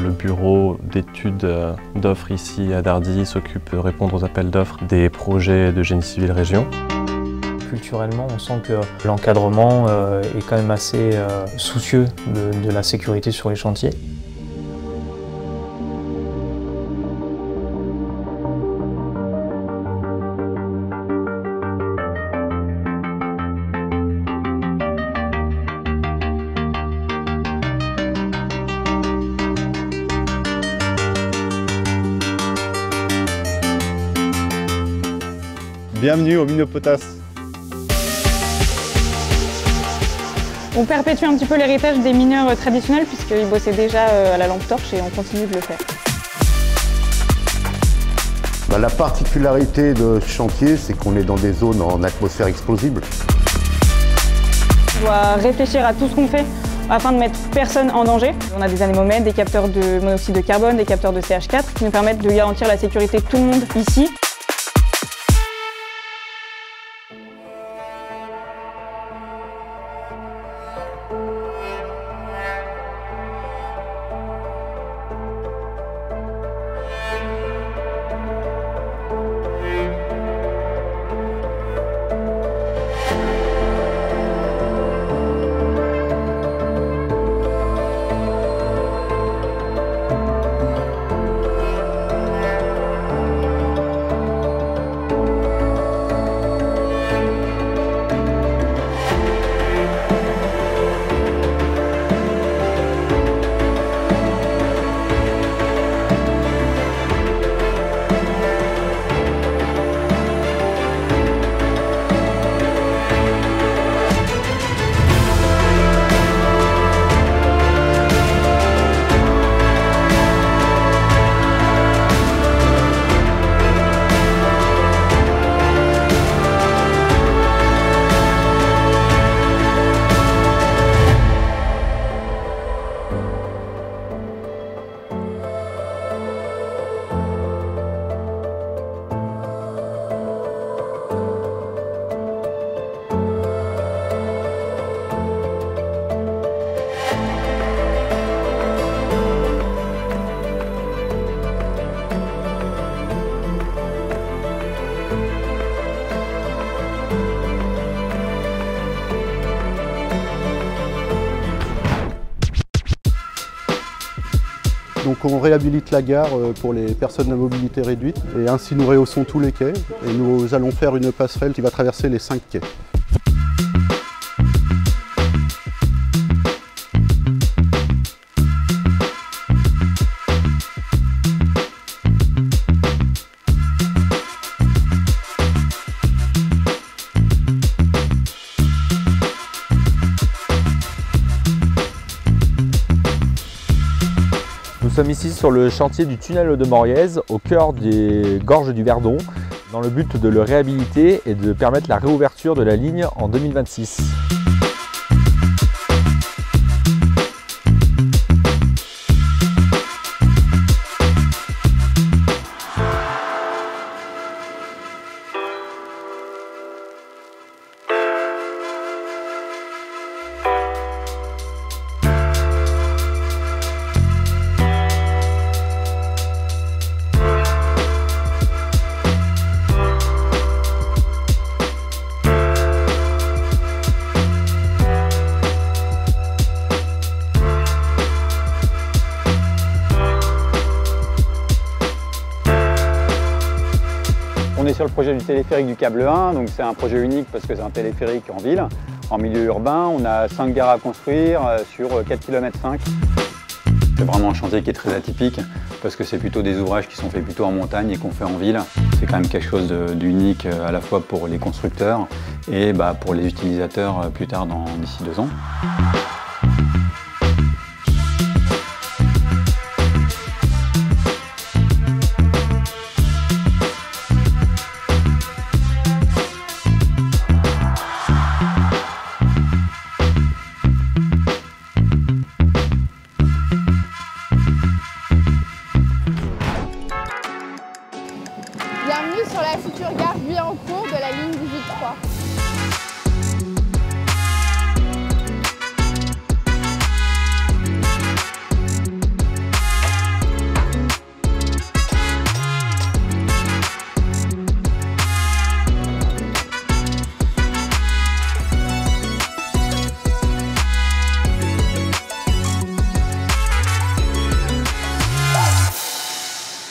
Le bureau d'études d'offres ici à Dardy s'occupe de répondre aux appels d'offres des projets de génie civil région. Culturellement, on sent que l'encadrement est quand même assez soucieux de la sécurité sur les chantiers. Bienvenue au Mine Potasse. On perpétue un petit peu l'héritage des mineurs traditionnels puisqu'ils bossaient déjà à la lampe torche et on continue de le faire. La particularité de ce chantier, c'est qu'on est dans des zones en atmosphère explosible. On doit réfléchir à tout ce qu'on fait afin de mettre personne en danger. On a des anémomètres, des capteurs de monoxyde de carbone, des capteurs de CH4 qui nous permettent de garantir la sécurité de tout le monde ici. Donc on réhabilite la gare pour les personnes à mobilité réduite et ainsi nous rehaussons tous les quais et nous allons faire une passerelle qui va traverser les 5 quais. Nous sommes ici sur le chantier du tunnel de Moriez, au cœur des gorges du Verdon, dans le but de le réhabiliter et de permettre la réouverture de la ligne en 2026. On est sur le projet du téléphérique du câble 1, donc c'est un projet unique parce que c'est un téléphérique en ville, en milieu urbain. On a 5 gares à construire sur 4,5 km. C'est vraiment un chantier qui est très atypique parce que c'est plutôt des ouvrages qui sont faits plutôt en montagne et qu'on fait en ville. C'est quand même quelque chose d'unique à la fois pour les constructeurs et pour les utilisateurs plus tard d'ici 2 ans. Bienvenue sur la future gare Guyancourt de la ligne 18-3.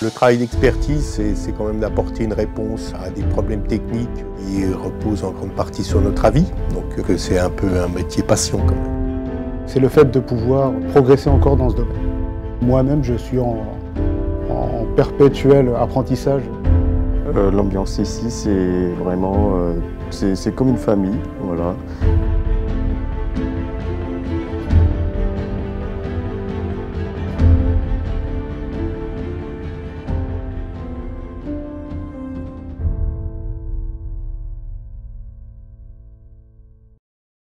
Le travail d'expertise, c'est quand même d'apporter une réponse à des problèmes techniques qui reposent en grande partie sur notre avis. Donc c'est un peu un métier passion quand même. C'est le fait de pouvoir progresser encore dans ce domaine. Moi-même, je suis en perpétuel apprentissage. L'ambiance ici, c'est vraiment, c'est comme une famille, voilà.